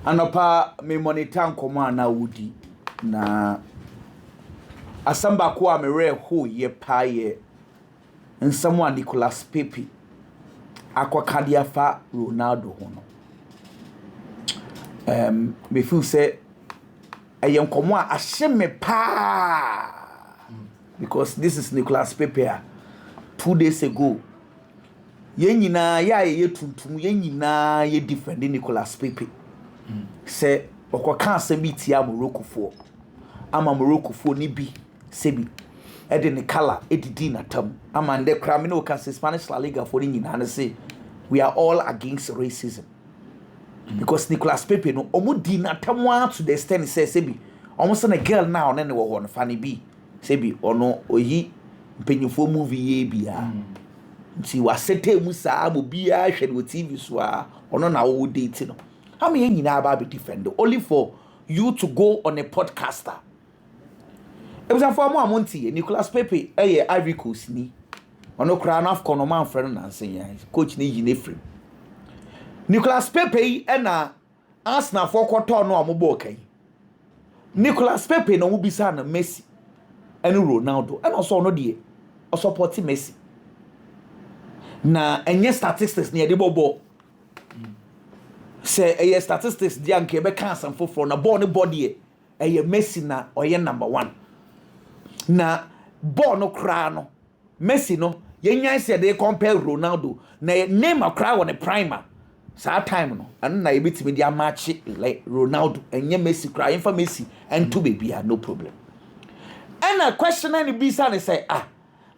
Anopa me monitor nkoma na wudi na asamba ko a me re ho ye pa ye nsamo a Nicolas Pepe akwaka dia fa Ronaldo ho no me feel say ayen komo a ahye me pa because this is Nicolas Pepe 2 days ago yen nyina ya ye tuntum yen nyina ye defend Nicolas Pepe say okwaka asem bi tia Morocco fo ama Morocco fo ni bi sebi ede ne color edidi na tam ama nde kra me no ka Spanish La Liga for ni nyina na say we are all against racism because Nicolas Pepe no omudi na tam to the extent say sebi almost na girl now na ne wo ho no fa ne bi sebi ono oyi mpenyifo movie ye bia nti wa sete mu saa bo bia hwe no TV so a ono na wo date no how many nyina aba be defend only for you to go on a podcaster. It was a former Monty, Nicolas Pepe, Ivory Coast ni. Ono kra na afko no man friend na nsen coach ni Yinefrim. Nicolas Pepe na Arsenal for quarter no amobo kai. Nicolas Pepe no mubisa na Messi and Ronaldo and also no die o support Messi. Na enye statistics ni e de bobo. Say statistics di anke be kan sam foforo na ball ne body Messi na oye number 1 na ball no kra no Messi no yenyan say they compare Ronaldo na name akra won primer sa time no and na ebitimi dia match like Ronaldo enye Messi kra infa Messi and to baby no problem and a question and be say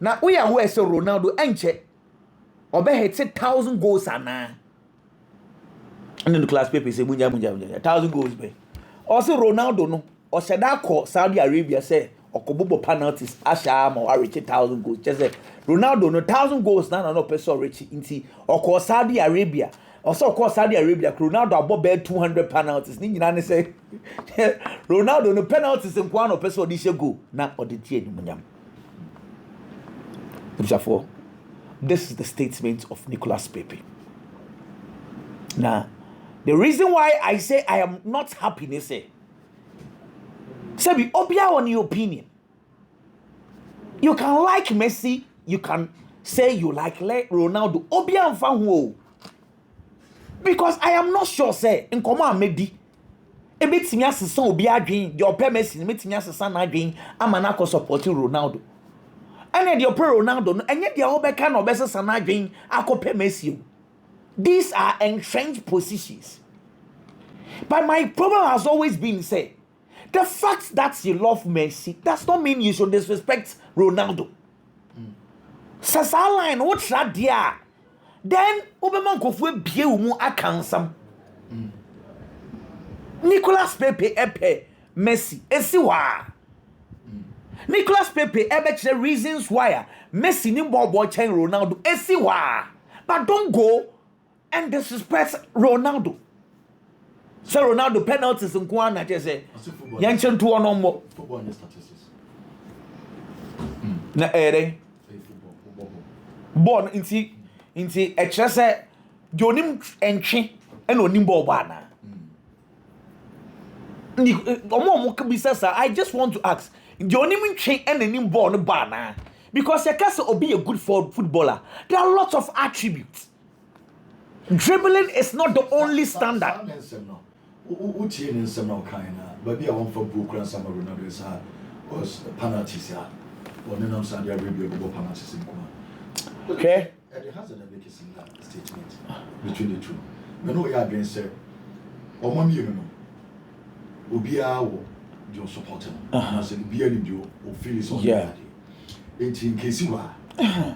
na we are who say Ronaldo enche obe hit 1,000 goals ana. And the class paper say munja 1,000 goals be. Also Ronaldo no o said that call Saudi Arabia say okobobo penalties asha ma wa reach 1,000 goals. Just say Ronaldo no 1,000 goals na no person reach inti oko Saudi Arabia. Also call Saudi Arabia Ronaldo above 200 penalties. Ni nyina ne say Ronaldo no penalties nkwa no person di she go na oditi eni munyam. This is the statement of Nicolas Pepe. Now the reason why I say I am not happy is say obia on your opinion. You can like Messi, you can say you like Ronaldo. Obia and fan because I am not sure say in command maybe a bit senior son obia adwin your pe Messi meet senior son adwin amanako supporting Ronaldo. And then your pro Ronaldo and yet the obeka no best son adwin akope Messi. These are entrenched positions. But my problem has always been, say, the fact that you love Messi does not mean you should disrespect Ronaldo. Sasa line, what's that there? Then, Oberman Kofwe Biumu Akansam. Nicolas Pepe Epe Messi. Esiwa. Nicolas Pepe Epe the reasons why Messi Nimbo watching Ronaldo. Esiwa. But don't go and disrespect Ronaldo. So Ronaldo penalties in Kwana just say Yanchan to one more football and statistics. Na ere born inti a chese Jonim entry and onim ball bana. I just want to ask Jonim entry and onim ball bana because you can't be a good footballer. There are lots of attributes. Dribbling is not the only standard. Uchi in some kind but be a one for Brook and some Ronaldo was penalties or then Saudi Arabia go penalties in okay. And it has a statement between the two. No, we are against it. Or one year, no. Ubia your supporter. I said, be any do or feel is on in case you are.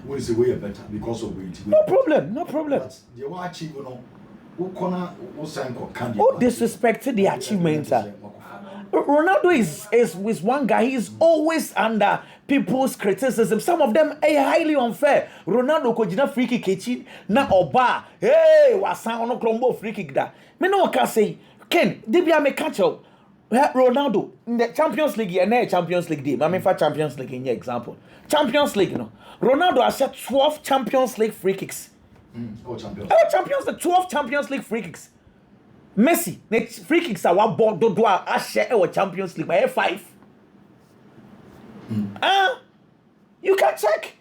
What is the way better because of weight? No problem. But the watch, you know. Who disrespected the achievements? Ronaldo is with one guy. He is always under people's criticism. Some of them are highly unfair. Ronaldo could not free kick na oba. Hey, was sound no crumble free kick that. Me no can say Ken. Debia me catch up. Ronaldo in the Champions League and Champions League day. I mean for Champions League in your example. Champions League no. Ronaldo has set 12 Champions League free kicks. Champions. The 12 Champions League free kicks. Messi next free kicks are what ball do a share our Champions League by 5. You can check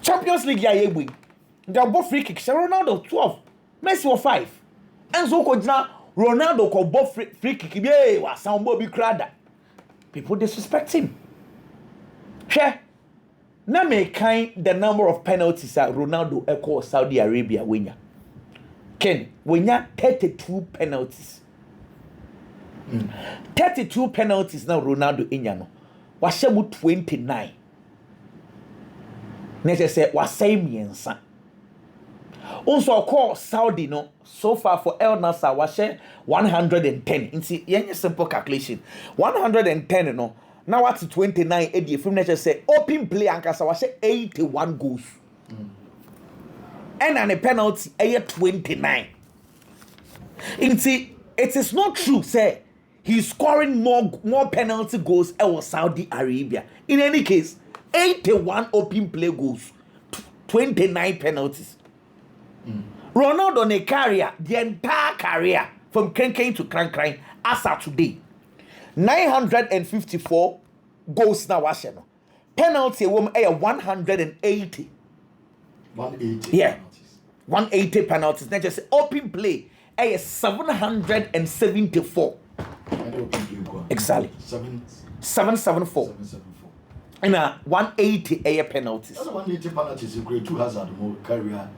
Champions League ya win. They both free kicks. Ronaldo 12, Messi 5. And so Ronaldo ko both free kick. Yeah, was some Bobby Crada. People disrespect him. Sure. Now me kind the number of penalties that Ronaldo echo Saudi Arabia winner. Ken, winner 32 penalties. 32 penalties now Ronaldo inyano. Washamu 29. Next say was same yensa. Also call Saudi no so far for El Nasser was 110. Inti yenye simple calculation. 110 no. Now what's 29 Eddie from nature say open play and Kasa was 81 goals. And a penalty 29. Inti it is not true say he's scoring more penalty goals over Saudi Arabia. In any case, 81 open play goals, 29 penalties. Ronaldo on a career, the entire career from Krenken to Krankrine as of today, 954 goals now. Penalty 180. 180. Yeah, 180 penalties. Not just open play 774. Exactly. 774. And 180 penalties. That's 180 penalties. Grade 2 has more career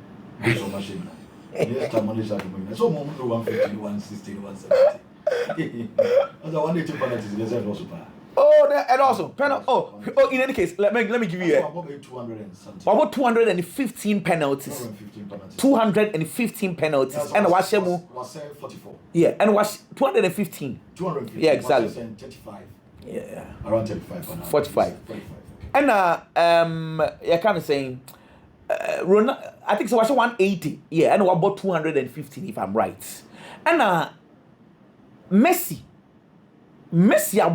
based on machine. Yes, time manage that money. So more 150, 160, 170. That's 180 penalties. Yes, also pa. Oh, and also penalty. Oh, in any case, let me give you about 200 and something. About 215 penalties. 215 penalties. Yes, And was 44. Yeah, and was 215. 250. Yeah, exactly. 35. Yeah. Around 35. 45. 45. And you're kind of saying Ronaldo, I think so was 180. Yeah, and about 215 if I'm right. And Messi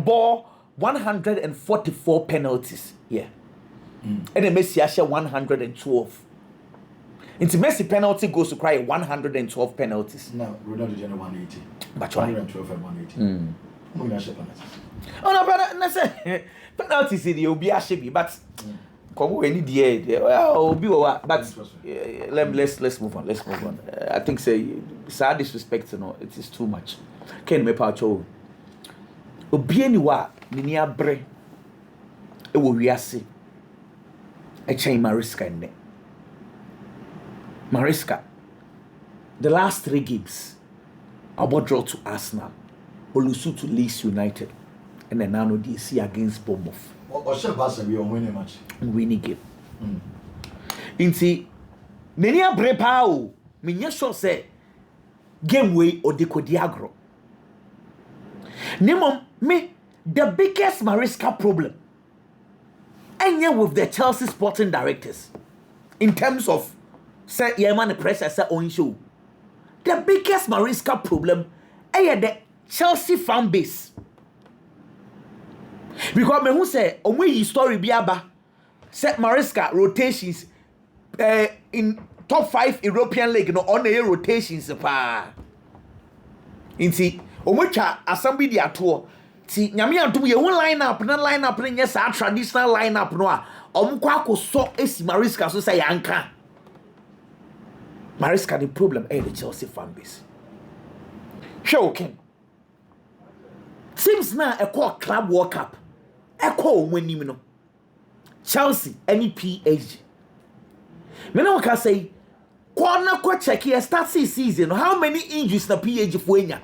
ball 144 penalties. Yeah. And then Messi share 112. Into Messi penalty goes to cry 112 penalties. No, Ronaldo general 180. But why? 112 and 180. I'm going to share penalties. Oh no, but penalties in the Obi but come any day. Well, but let's move on. Let's move on. I think say sad disrespect, it is too much. Ken me pacho. Obi aniwa ni abre e wo wiase e chen Mariska nne. Mariska, the last 3 games, about draw to Arsenal, Olusu to Leeds United, and then now they see against Bournemouth. Or shall Barca be on winning match? Winning game. Inti, many a brepao, me sure say game way or de Codiagro. Nemo, me, the biggest Mariska problem, and yet with the Chelsea sporting directors, in terms of say Yeman the pressure say on show. The biggest Mariska problem is the Chelsea fan base. Because me who say omo story biaba say Mariska rotations in top 5 European league no on the rotations pa. Inti omo twa assembly di ato ti nyame antum ye won line up na yes traditional line up no a omo kwa akoso esi Mariska so say yanka. Mariska the problem is the Chelsea fan base. Shocking. Seems now a call club World Cup. A call when you know. Chelsea any PSG. Me no can say corner ko check here start season. How many injuries na PSG for enya?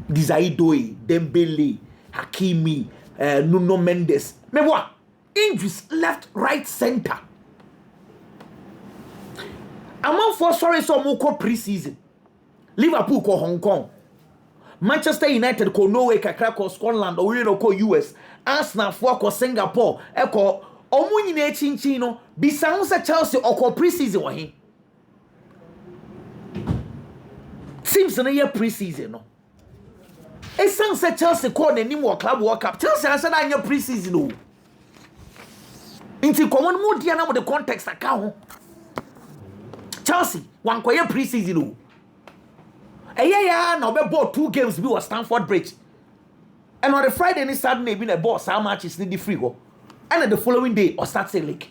Dizaidoe, Dembele, Hakimi, Nuno Mendes. Me what? Injuries left, right, center. Among for sorry so mo ko pre-season. Liverpool ko Hong Kong. Manchester United ko Norway kakra ko Scotland or you know ko US. Arsenal for ko Singapore. Eko omo nyina chinchin no bisan se Chelsea ko pre-season wa hin. Seems na year pre-season no. Esan se Chelsea ko na nim club World Cup. Chelsea answer na year pre-season no. Inti common mo dia na mo the context aka ho. Chelsea, one quiet pre-season. yeah, now we bought 2 games we was Stamford Bridge. And on the Friday and Saturday, we bought some matches in the free go. And the following day, or Saturday league.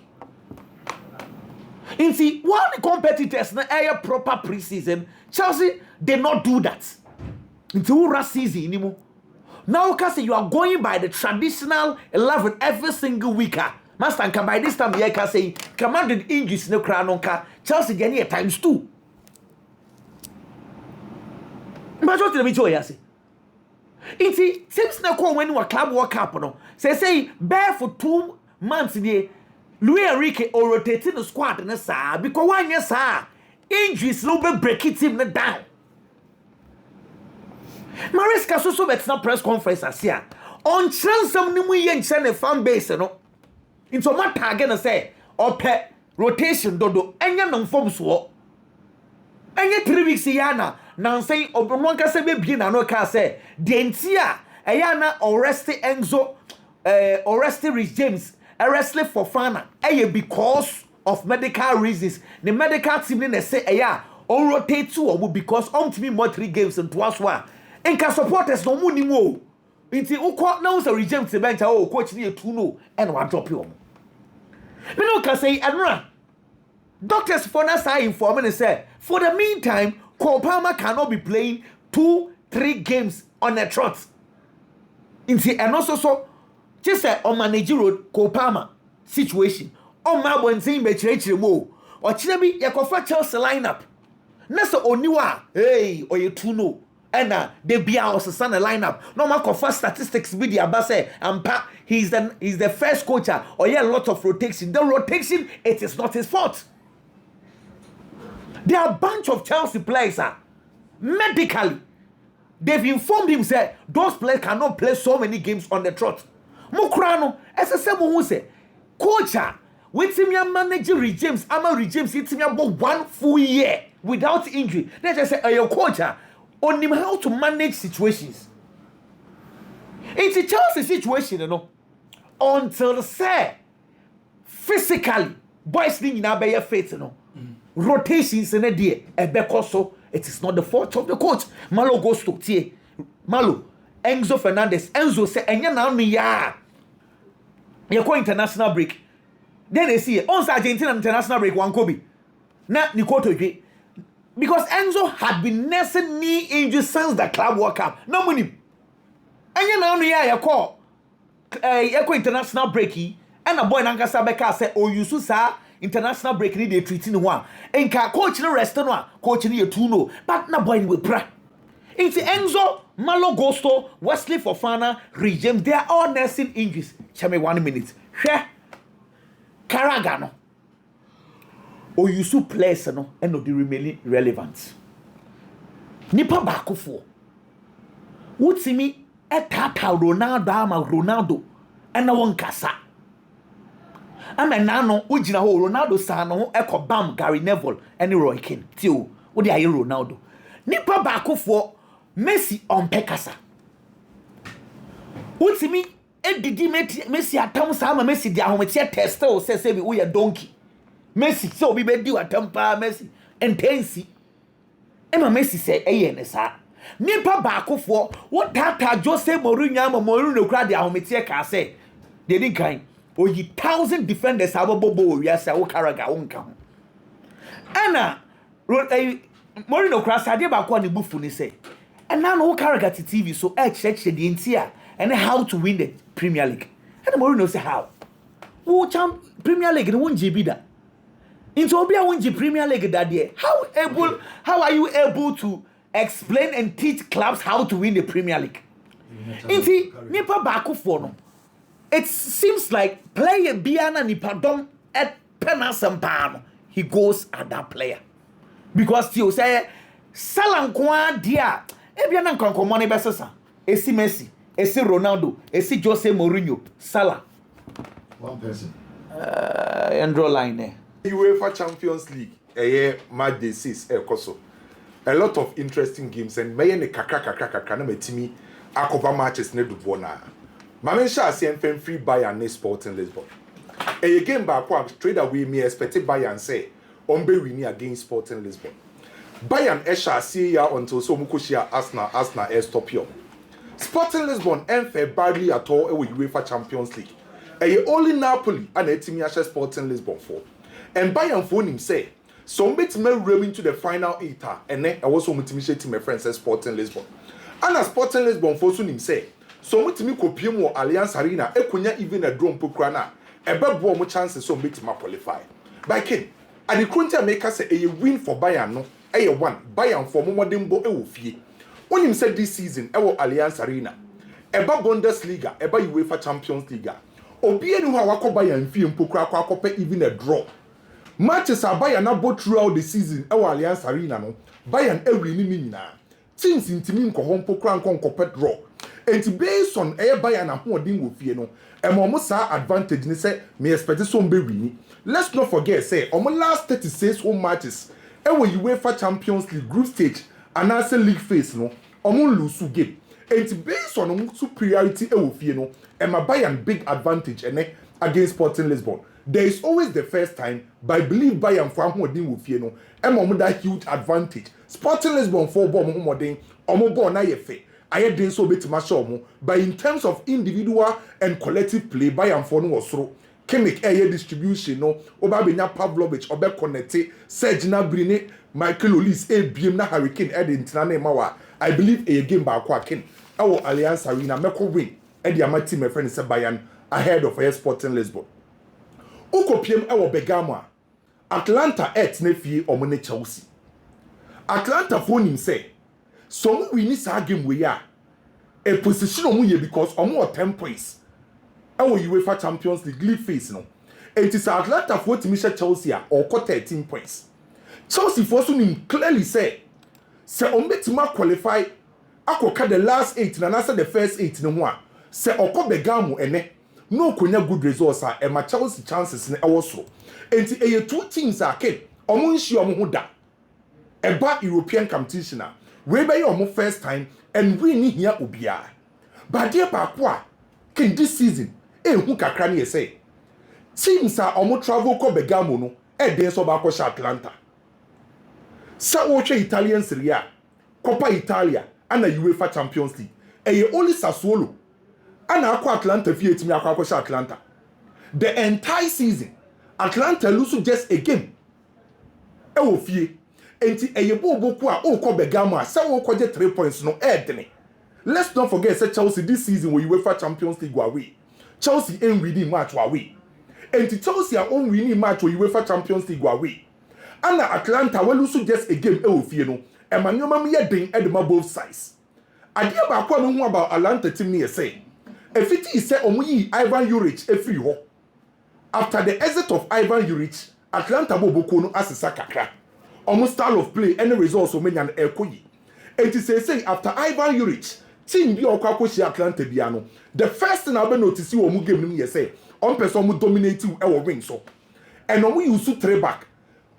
You see, while the competitors na air proper preseason, Chelsea did not do that. Until last season anymore. Now, because you are going by the traditional 11 every single week. Master, can by this time, you can say, commanded English no crown Chelsea get here times 2. But what did we show you? It seems na call when you club World Cup no. Say bear for 2 months there. Luis Enrique or rotating the squad na sa because one year sa injuries no be break it him down. Maresca so bet na press conference asia. On transam ni mu ye nche fan base no. Into my target na say ope rotation dodo enya no form so. Enya 3 weeks yana na say obonwan ka se be bi na no ka say dentia eya na Oreste Enzo Oreste Rich James arrested for Fana because of medical reasons. The medical team didn't say on rotate 2 because to me more 3 games and 2 one. And can supporters no money more. Until court knows a regime to bench coach near 2 no and 1 drop you. But no can say Admiral. Doctors for us are informing and say for the meantime, Cole Palmer cannot be playing 2-3 games on a trot. And also so just say on manage road Kopama situation. On my one thing be chire mo. Or chinebi yakofa Chelsea lineup. Nasa oniwa hey or you 2 no. And they be our son lineup. No ma kofa statistics be the abase ampa he's the first coach or a lot of rotation. The rotation it is not his fault. There are a bunch of Chelsea players medically. They've informed him say those players cannot play so many games on the trot. Mokrano, as a same who say, coach, with him your manager regimes, ama regimes, it's him about 1 full year without injury. Let's just say, your coach, on him how to manage situations. It's a Chelsea situation, you know, until say physically, boys need to be faith, you know, rotations in a day, and because so it is not the fault of the coach. Malo goes to Tie, Malo. Enzo Fernandez. Enzo say, "Enya na me ya. You go international break. Then they see on Argentina international break one Kobe. Na Nikoto J. Because Enzo had been nursing knee injury since the club World Cup. No money. Enya na me ya you go international break and a boy Nankasa Beka say, "Oh, you sa international break ni dey treating one. Enka coach no rest no, coach ni 2 no. But na boy we bra. It's Enzo, Malo Gusto, Wesley Fofana, Regimes. They are all nursing injuries. Tell me 1 minute. Share. Caragano. Or you so place no and no the remaining relevant. Nipa bakufo. Would see me at Tata Ronaldo ama Ronaldo and no one kasa. I'm a nano, Ujina Ronaldo Sano, Echo Bam, Gary Neville, and Roy King. Tio, what are you Ronaldo? Nipa bakufo. Messi on Pekasa. What's me? Did Messi at Tom Sama Messi? The Ahometia tester says, we are donkey. Messi, so we do a temper Messi and Tensi. Emma Messi say, ANSA. Nipa Bako for what Tata Jose Mourinho cried the Ahometia can say. They didn't kind. Oh, ye 1,000 defenders have a bobo, yes, I will carry a own count. Anna wrote a Mourinho crash, I did about one buffuni say. And now no character to TV, so I checked the entire and how to win the Premier League. And Mourinho say how? Who champ Premier League and won GB that? Into Obia won the Premier League that year. How are you able to explain and teach clubs how to win the Premier League? Inti nipa baku for no. It seems like player Biana Nipadom at Penasampano. He goes at that player. Because you say Salankwa dia Ebiana nkanko money besesa. Esi Messi, esi Ronaldo, esi Jose Mourinho, Salah. One person. Andrew line. UEFA Champions League, match day 6 ekoso. A lot of interesting games and may ne kaka na metimi akoba matches ne do na. Mame sha se enfem free Bayern ne Sporting Lisbon. Game back one straight away me expect Bayern say on be winning against Sporting Lisbon. Bayern Esha see ya until so mukoshia Arsenal stop you. Sporting Lisbon fair badly at all with UEFA Champions League. Only Napoli and a team Sporting Lisbon for. And Bayern phone him say, so bit me run into the final 8 and then I was so much my friends at Sporting Lisbon. And as Sporting Lisbon for him say, so much me copy more Allianz Arena, even a drone pokrana, a bad more chances so bit my qualify. By King, and the Kunta maker say a win for Bayern no, a one, Bayern for Momodimbo Ewofie. When him said this season, our Allianz Arena, eba Bundesliga, eba UEFA Champions League, obi enu ha wako Bayern fi mpokra kwa even a draw. Matches are Bayern na both throughout the season, our Allianz Arena no, Bayern every ni nyina. Teams intimi nko ho mpokra nko draw. And based on Bayern na hoodin wo fie no, mo sa advantage ni say me expect so mbe wini. Let's not forget say omo last 36 home matches, UEFA Champions League group stage and as a league phase no, lose game. And based on superiority fie no, my Bayern big advantage against Sporting Lisbon. There is always the first time, but I believe Bayern for fie no, that huge advantage. Sporting Lisbon for ball na yefe. I didn't so bit mashomo, but in terms of individual and collective play, Bayern for no was through. Chemic air distribution no, Obabina Pavlovic, Obe Konete, Serge Gnabry, Michael Olise, BM na Hurricane, Edinton Mawa. I believe a game by Quakin. Our Allianz Arena, Meko win, Eddie Amati, my friend, is Bayern ahead of a Sporting Lisbon. Uko PM, our Begama, Atalanta et Nefi or Mone Chelsea. Atalanta phone him say, so we need a game we are a position on we because on more 10 points. Our UEFA Champions League phase no. It is Atlanta for Michel Chelsea or 13 points. Chelsea for him clearly say Ombetima qualify akoka the last 8 and answer the first 8 no one. Say Okobegamu ene no konya good results are and my Chelsea chances ne also. And a two teams are ken omunshi omuhuda. Eba European competition whereby your first time and we need here ubia. But dear Bakwa ken this season who kakra say teams are almost travel ko Bergamo no den so ba ko Atalanta sa wo hwe Italian Serie A Coppa Italia and UEFA Champions League only Sassuolo and akwa Atalanta fi etimi akwa ko Atalanta the entire season Atalanta lose just a game wo fie enti bobo ko a ko Bergamo sa wo ko je 3 points no dene. Let's not forget say Chelsea this season we UEFA Champions League away. Chelsea ain't winning match away. And Chelsea are on winning match with UEFA Champions League away. And Atlanta will lose just a game no. And my new mammy ding at both sides. I dear about one about Atlanta team near say. If it is said on Ivan Juric every ho. After the exit of Ivan Juric, Atlanta Bobokono as a sakakra. Almost style of play and the results of many an Elkoyi. And to say after Ivan Juric, team bi okwakoshi Atlanta biano. The first thing I notice you omu game nim say on person mu dominate you wing so. And omu use 3 back.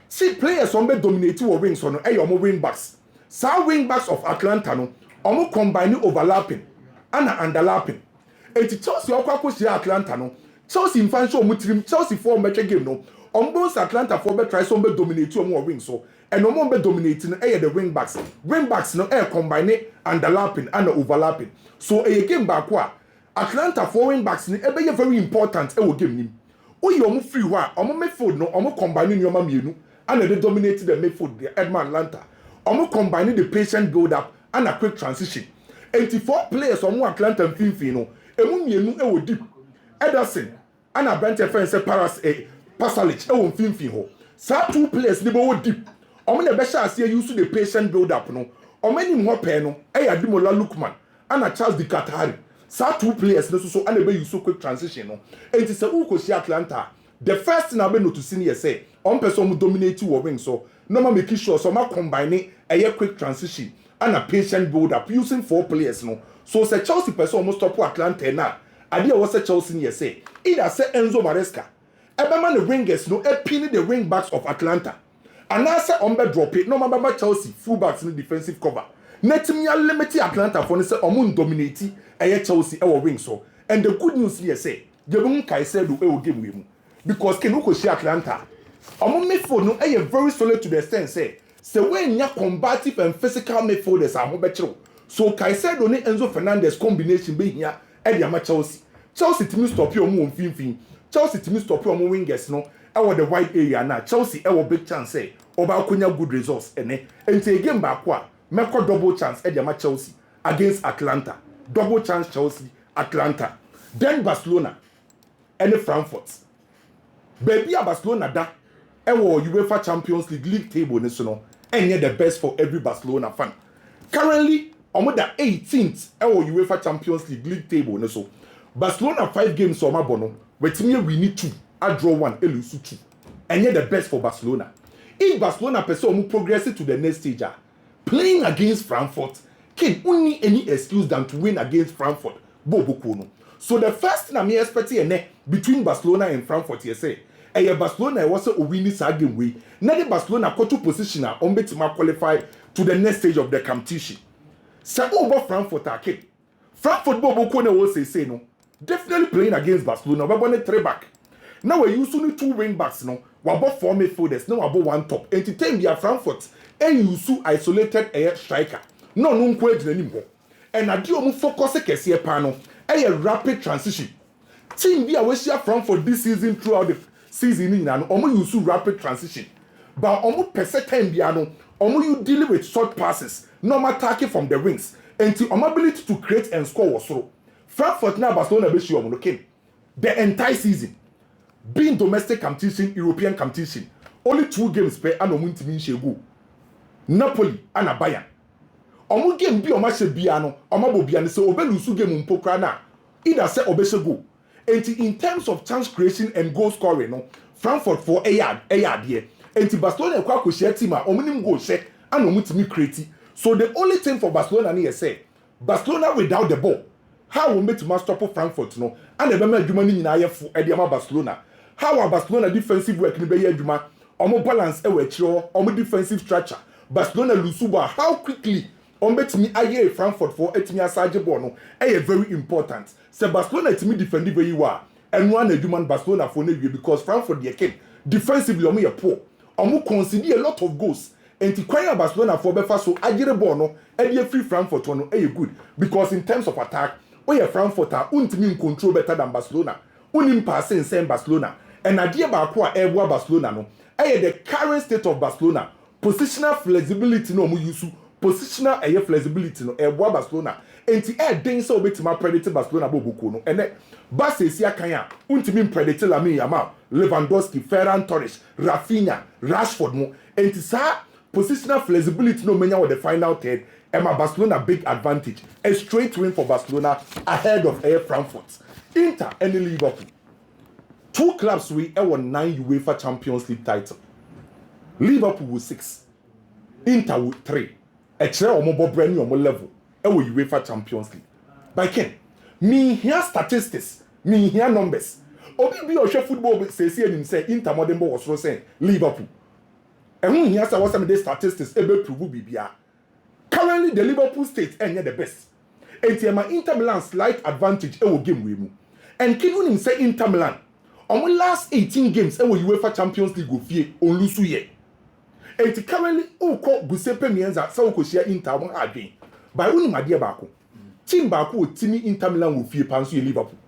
See players on be dominate you wing so no omu wing backs. Sa wing backs of Atlanta no omu combine overlapping and underlapping. And to Chelsea okwakoshi Atlanta no. Chelsea fan show omu trim Chelsea for match game no. Omu Atlanta for be try some be dominate you omu wing so. And no more be dominating the wing backs. Wing backs no combine underlapping and overlapping. So a game back Atlanta for wing backs ni very important game nim. Oyi omo free wa omo midfield no omo combine nyoma mienu and they dominate the midfield the Edmond Atlanta. Omo combine the patient build up and a quick transition. 84 players omo Atlanta mfimfini no emu mienu deep. Ederson and a bench defense Pasalic mfimfini ho. Sa 2 players ni bo deep. Omo na be sha ase use the patient build up no. Omo ni mo pe no Ademola Lookman and a Charles Di Katari. Sa 2 players so and be use quick transition no. And it's a uko Atlanta. The first thing I be notice here say on person dominate you wing so no ma make sure so ma combine a quick transition and a patient build up using 4 players no. So say Chelsea person almost stop Atlanta now. Idea was say Chelsea here say either say Enzo Maresca. Eberman the wingers no pin the wing backs of Atlanta. And now say on be drop it no ma Chelsea fullbacks in the defensive cover. Netimia limit Atlanta for say omun dominate Chelsea wing so. And the good news here say Jebun Kaisedo game we because Kenuko Atlanta. Omun midfield no very solid to the extent say So when you combative and physical midfielders are home. So Caicedo ne Enzo Fernandez combination be here at the Chelsea. Chelsea team stop your move fin. Chelsea team stop your wingers no. I want the wide area now. Chelsea I big chance say Oba Kunya good results and again back kwa Meko double chance at the Chelsea against Atalanta. Double chance Chelsea, Atalanta. Then Barcelona and Frankfurt. Baby Barcelona da UEFA Champions League table no and the best for every Barcelona fan. Currently, on the 18th UEFA Champions League table no so. Barcelona 5 games on my bono. But me we need 2. I draw 1, lose 2. And the best for Barcelona. If Barcelona person progress to the next stage, playing against Frankfurt can only any excuse than to win against Frankfurt. So the first thing I'm expecting between Barcelona and Frankfurt, you say, Barcelona was a winning game way. Now the Barcelona got to position on to qualify to the next stage of the competition. So over Frankfurt arcade. Frankfurt Bobo Kone will say no. Definitely playing against Barcelona. We're going to 3 back. Now we're using 2 wing backs no. We're about 4 midfielders. Now we're about 1 top. And to time we are Frankfurt and use isolated air striker. No question anymore. And I do focus a panel. A rapid transition. Team we are here Frankfurt this season throughout the season and use rapid transition. But per se time you deal with short passes, normal attacking from the wings, and to ability to create and score was so. Frankfurt now Barcelona be sure the entire season, being domestic competition, European competition, only 2 games per annum to Shegu. Napoli and Bayern. Omo game bi o ma she bia no omo bo bia no so obelusu game mpokra na either say obeshego. In terms of chance creation and goal scoring no Frankfurt for a yard here. Enti Barcelona kwa ko share team a omo nim goal share and omo timi create. So the only thing for Barcelona na say Barcelona without the ball. How we make to stop Frankfurt no and the be adwuma ni nyina yefo e de ma Barcelona. How our Barcelona defensive work ni be adwuma omo balance e we chiro omo defensive structure. Barcelona lusuba how quickly on bet me aye Frankfurt for etimi asage ball no very important. Se Barcelona etimi defend very well and one human Barcelona for no because Frankfurt they came defensively omo ye poor. Omo concede a lot of goals. And to kwanya Barcelona for befa so agere ball no e free Frankfurt no good because in terms of attack oye Frankfurt are untimi control better than Barcelona. Unim passing same Barcelona and adie ba ko a ewa Barcelona no the current state of Barcelona positional flexibility no omo use positional flexibility no Barcelona enti den so obetima predict Barcelona bobuko no ene Barca sia kan a untimi predict Lamine Yamal Lewandowski Ferran Torres Rafinha Rashford mo enti sa positional flexibility no menya with the final third Emma Barcelona big advantage a straight win for Barcelona ahead of Frankfurt Inter and Liverpool 2 clubs we won 9 UEFA Champions League title Liverpool with 6 Inter with 3 a chair or more brand new level UEFA Champions League by Ken me here statistics me here numbers obi bi o hwe football say Inter modern ball was saying Liverpool and who here say some the statistics ebe prove bibia currently the Liverpool state enye the best entiema Inter Milan slight advantage game we mu and kinu say Inter Milan on last 18 games UEFA Champions League go fie on lusu ye enti currently ko Giuseppe Meazza say ko share Inter won adwen by unim ade baako team baako timi Inter Milan wo fie panso ye Liverpool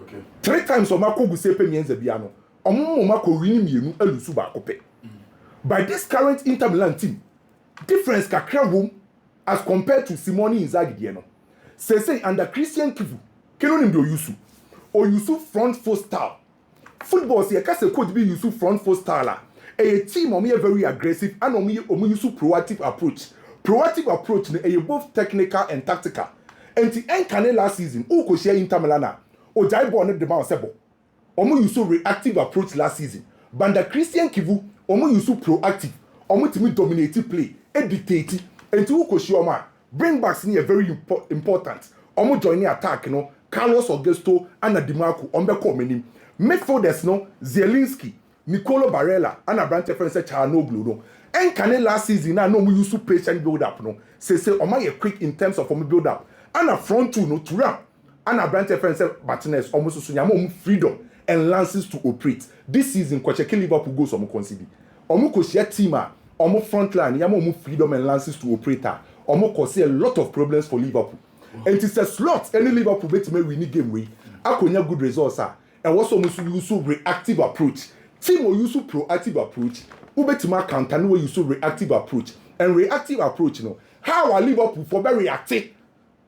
okay 3 times o mako Giuseppe Meazza bia no omo mako win mienu alusu baako pe by this current Inter Milan team difference kakra wom as compared to Simone Inzaghi die no say under Christian Kivu keno nim do yusu front four style football say ka say coach be yusu front four style a team omo very aggressive and omo use proactive approach na both technical and tactical and the end last season who ko share Inter Milan o jai ball no de ma osebo omo use reactive approach last season but under Christian Kivu omo use proactive omo timi dominate play e dictate and who ko share omo bring backs ni very important omo join the attack no Carlos Augusto and Dimarco ombe ko menim midfielders no Zielinski Nicolo Barella and a branch friend said Chanoglu no and can last season now no we use patient build up no say omo quick in terms of build up and a front two no to run and a branch friend said Martinez almost so nyama freedom and lances to operate this season ko check Liverpool goals omo consider omo ko share team Almost front line, yamo almost freedom and lances to operate. Almost cause a lot of problems for Liverpool. And it's a slot any Liverpool bet me win game way. I could good results and what's almost use reactive approach. Team will use proactive approach. Ubetima counter no use reactive approach. And reactive approach, you know. How are Liverpool for very reactive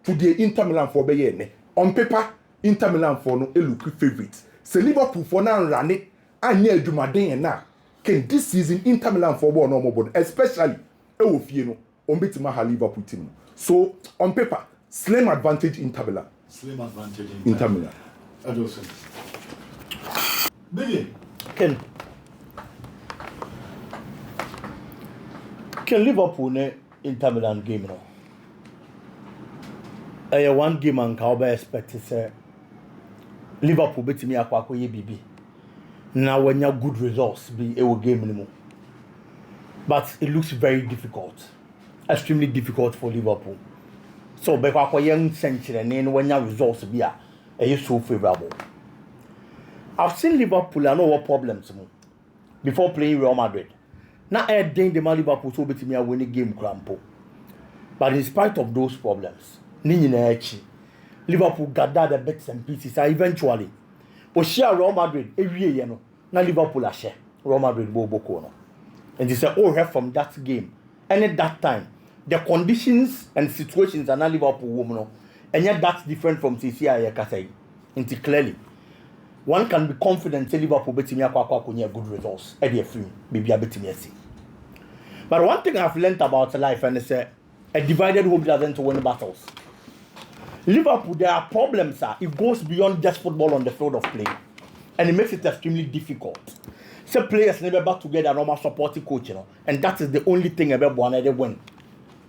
to the Inter Milan for Bayern? On paper, Inter Milan for no look favorite. So Liverpool for now run it and near Jumaden and now. Can this season Inter Milan for no more, especially Ewofieno on Betima Liverpool team. So on paper, slim advantage Inter Milan. Slim advantage Inter Milan. Adoson. Billy. Can Liverpool ne Inter Milan game no? One game and can be expected say Liverpool betimi akwa ye bibi. Now when you good results be a game anymore. But it looks very difficult. Extremely difficult for Liverpool. So because young century and when your results be so favorable. I've seen Liverpool, I know what problems before playing Real Madrid. Now I think the Liverpool so bet me win a game crampo. But in spite of those problems, Liverpool gathered the bits and pieces eventually. Share Real Madrid every year no. Now Liverpool are share Real Madrid boko no. And they say from that game. And at that time, the conditions and situations are now Liverpool woman no. And yet that's different from CCI Kasai. Into clearly. One can be confident that Liverpool betting good results at the free, maybe a bit messy. But one thing I've learned about life and it's a divided hope doesn't win battles. Liverpool, there are problems, it goes beyond just football on the field of play. And it makes it extremely difficult. Some players never back together normal supporting coach, and that is the only thing about one they win.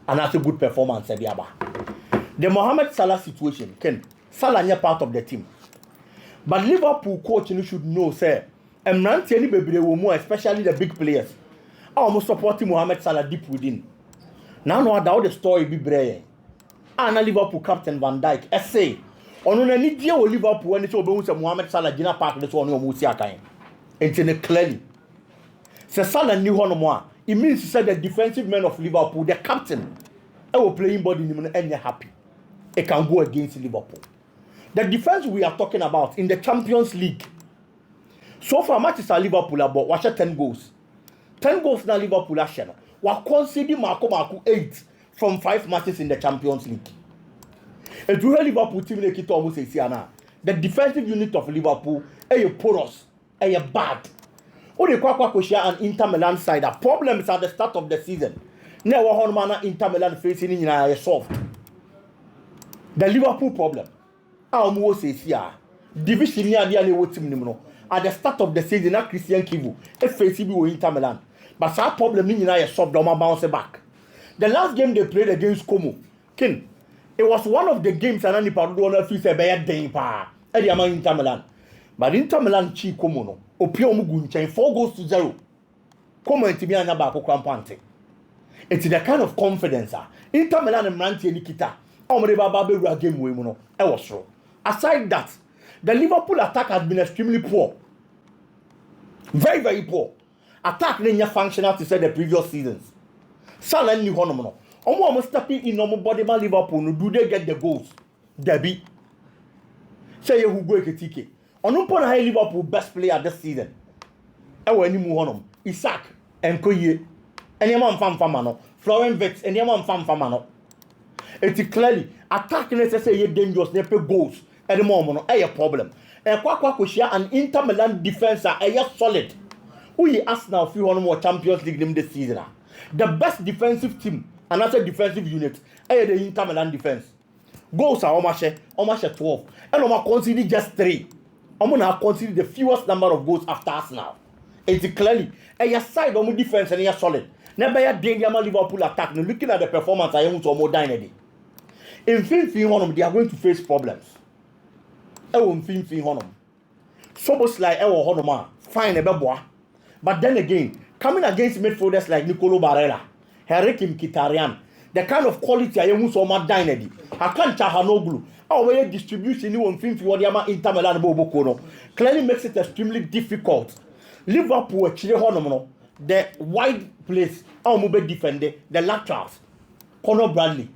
And that's a good performance at the Abba. The Mohamed Salah situation, Salah is part of the team. But Liverpool coach should know, sir, and Nantiani baby more, especially the big players, are almost supporting Mohamed Salah deep within. Now, no doubt the story be brave. And Liverpool captain Van Dijk, essay. On any deal with Liverpool when it's over Mohamed Salah, Gina Park, the one who Musiaka. And clearly. So Salah knew one more. It means to say the defensive man of Liverpool, the captain, our playing body, and you're happy. It can go against Liverpool. The defense we are talking about in the Champions League. So far, matches are Liverpool about watch 10 goals. 10 goals now Liverpool are sharing. We are conceding Marco 8 from 5 matches in the Champions League. And to Liverpool team like it almost say now. The defensive unit of Liverpool is porous, is bad. Or the Kwakwa and Inter Milan side are problems at the start of the season. Now one man Inter Milan facing in solved. The Liverpool problem. Almost say here. Division near the team at the start of the season, not Christian Kivu, FACB or Inter Milan. But that problem is solved on my bounce back. The last game they played against Como, it was one of the games and only Padona feels a bad day pa. Inter Milan. But Inter Milan chi Como no. Opio Muguncha 4-0. Como and Tibiana Bako Crampante. It's the kind of confidence. Inter Milan and Manti Nikita. Omreba Babe game we no. I was wrong. Aside that, the Liverpool attack has been extremely poor. Very, very poor. Attack didn't functional to say the previous seasons. Salah ni hono no. Almost stepping in normal body man Liverpool no do they get the goals? Debbie. Say who go eketike. Onumpo na Liverpool best player this season. Ewe ni mu hono. Isaac Enkoye. Anyama mfam no. Florent Wirtz anyama mfam no. It's clearly attack necessary dangerous never goals. At the moment, a problem. And Kwakwa an Inter Milan defense are solid. We Arsenal few more Champions League them this season. The best defensive team, another defensive unit, the Inter Milan defense. Goals are almost 12. And I'm consider just 3. I'm gonna consider the fewest number of goals after Arsenal. It's clearly a side on defense and solid. Never a danger Liverpool attack. Now looking at the performance, I want to more dynasty. In Finland, they are going to face problems. In Finland, so like fine but then again, coming against midfielders like Nicolo Barella, Herikim Kitarian, the kind of quality I want to more dynasty. I can't Chahanoglu. Our distribution in Finland, Inter Milan, clearly makes it extremely difficult. Liverpool actually the wide place, our mobile defender, the laterals, Conor Bradley,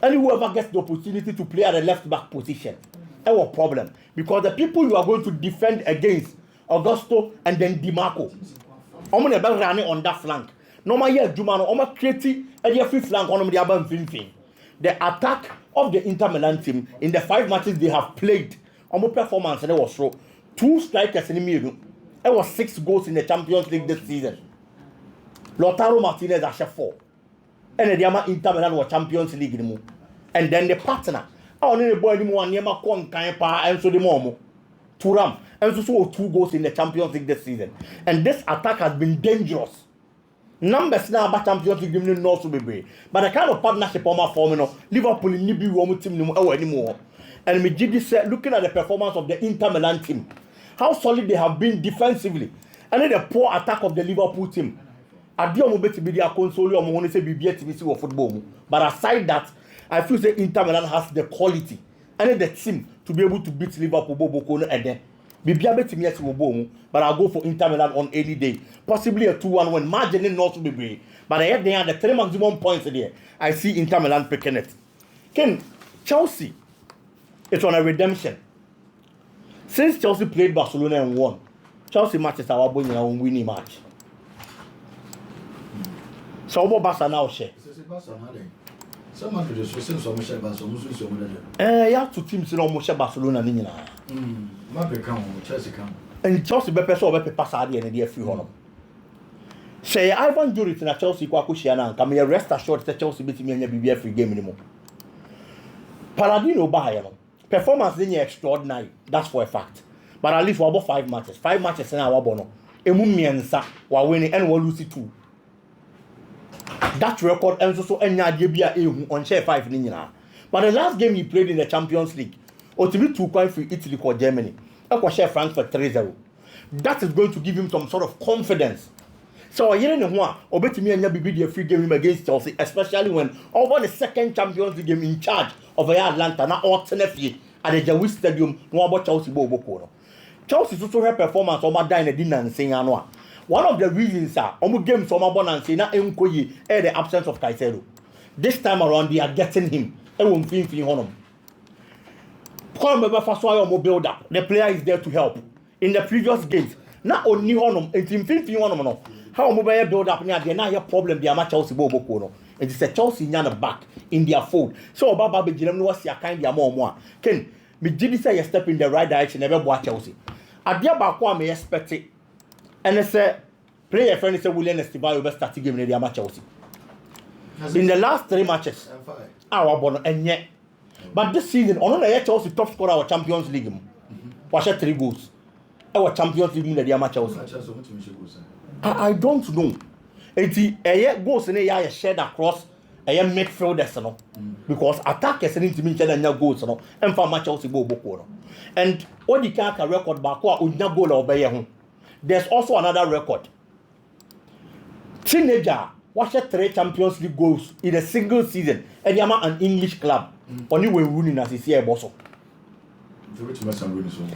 and whoever gets the opportunity to play at the left back position. Our problem because the people you are going to defend against Augusto and then DiMarco, I'm going to be running on that flank. No matter Jumano, I'm going to create a free flank on the other thing. The attack of the Inter Milan team in the 5 matches they have played, performance and it was so 2 strikers in the middle. There was 6 goals in the Champions League this season. Lautaro Martinez has 4. And the Inter Milan was Champions League anymore. And then the partner, I only the boy anymore near my con and so the Momo. Turam and so 2 goals in the Champions League this season. And this attack has been dangerous. Numbers now about Champions League game no so be. But the kind of partnership on my forming Liverpool in Nibi Rome team anymore. And me did say looking at the performance of the Inter Milan team, how solid they have been defensively, and then the poor attack of the Liverpool team. I don't know to be their console or want to say be to football. But aside that, I feel that Inter Milan has the quality and then the team to be able to beat Liverpool Bobo and then be able to meet Bobo. But I'll go for Inter Milan on any day. Possibly a 2-1 when margin not to be brave. But I have the 3 maximum points there. I see Inter Milan picking it. Ken, Chelsea, it's on a redemption. Since Chelsea played Barcelona and won, Chelsea matches are a winning match. So what Barca now share? Someone could just listen so much about some yeah, 2 teams in almost Barcelona. Chelsea come. And Chelsea be person be pass ade and dey free hono. Say Ivan Juric na Chelsea kwa kushia na nka me rest assured say Chelsea betimi anya bibia free game anymore. Paladino ba no. Performance dey extraordinary. That's for a fact. But at least we about 5 matches. 5 matches na we no. Emu miensa wa win and we lose 2. That record and so enya ade bia ehu on share 5 ni nyina. But the last game he played in the Champions League, Otimi 2 points for Italy or Germany. Share Frankfurt 3-0. That is going to give him some sort of confidence. So I hear no obetimi anya bibi the free game against Chelsea, especially when over the second Champions League game in charge of Atalanta na Otenefie at the Jawi Stadium no about Chelsea bo. Chelsea also her performance over die na dinna nsen ano. One of the reasons are omo games omo bonanse na enkoyi the absence of Caicedo. This time around they are getting him. E won fin honom. Build up. The player is there to help. In the previous games, not only honum, it's in 50 no. How mobile build up near the na problem the amateur Chelsea Bobo no. It is a Chelsea in the back in their fold. So Baba Bejilem no was ya kind ya more. Ken, me did say you step in the right direction, never watch Chelsea. Adia Bakwa may expect it. And it's a player friend is a William Esteban will start game in the amateur Chelsea. In the last 3 matches, our bono and yet. But this season, on the Chelsea top scorer our Champions League. Was 3 goals. Our Champions League in the amateur Chelsea. I don't know. It goals in a year shared across a midfielders no. Because attackers need to mean and goals no. And for match Chelsea Bobo. And what the Kaka record back unya goal or there's also another record. Teenager watched 3 Champions League goals in a single season. And Yama an English club. Only we winning as is here bosso.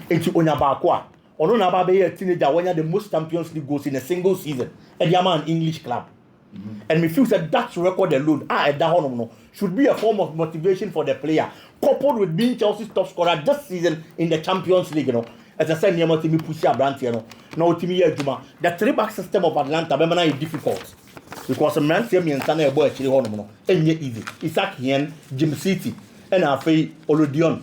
It's Onyabakwa. Ono na ba be a teenager when you the most Champions League goals in a single season. And Yama an English club. And me feel that record alone, should be a form of motivation for the player, coupled with being Chelsea's top scorer this season in the Champions League. As I said, Niamo Timi Pusia Brandt, no Timi Juma. The 3-back system of Atalanta is difficult. Because a man say me and Sana boy actually hono and yet easy. Isaac Hien, Jim City, and Afe Olodion.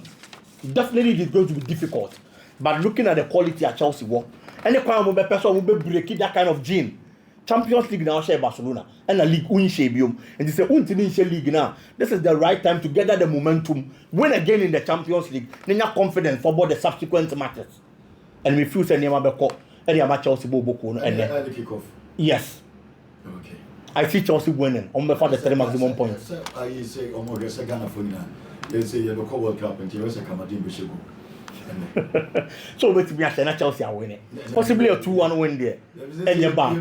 Definitely it is going to be difficult. But looking at the quality at Chelsea work, any kind of person will be breaking that kind of gene. Champions League now share Barcelona and the league unshabium. And this is a league now. This is the right time to gather the momentum. Win again in the Champions League. Then you're confident for both the subsequent matches. And we feel say Nema Beko and the Chelsea Bobo and the kickoff. Yes. Okay. I see Chelsea winning on the 3 maximum points. I say Omoga Ghana for now. They say you have a World Cup and you also come at Bishop. So wait to be a Chelsea are winning. Possibly a 2-1 win there. And you're back.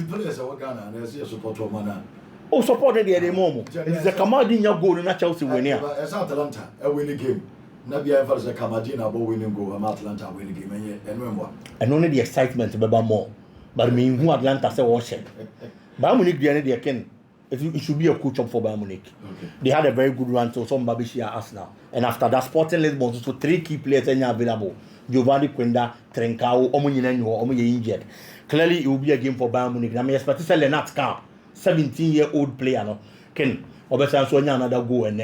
Oh, supported the moment. It's a Kamadina goal in Chelsea winning. As Atalanta, a winning game. Nabia was a Kamadina winning goal, Atalanta winning game, and remember. And only the excitement about more. But me who Atlanta say what shit. Bayern Munich they can. It should be a coach up for Bayern Munich. Okay. They had a very good run till some Babishia Arsenal. And after that, Sporting Lisbon, so 3 key players are available. Giovanni Quenda, Trencao, Omo injured. Clearly, it will be a game for Bayern Munich. I mean, especially Lennart Carr, 17-year-old player, no, can Obesan Sonya another go and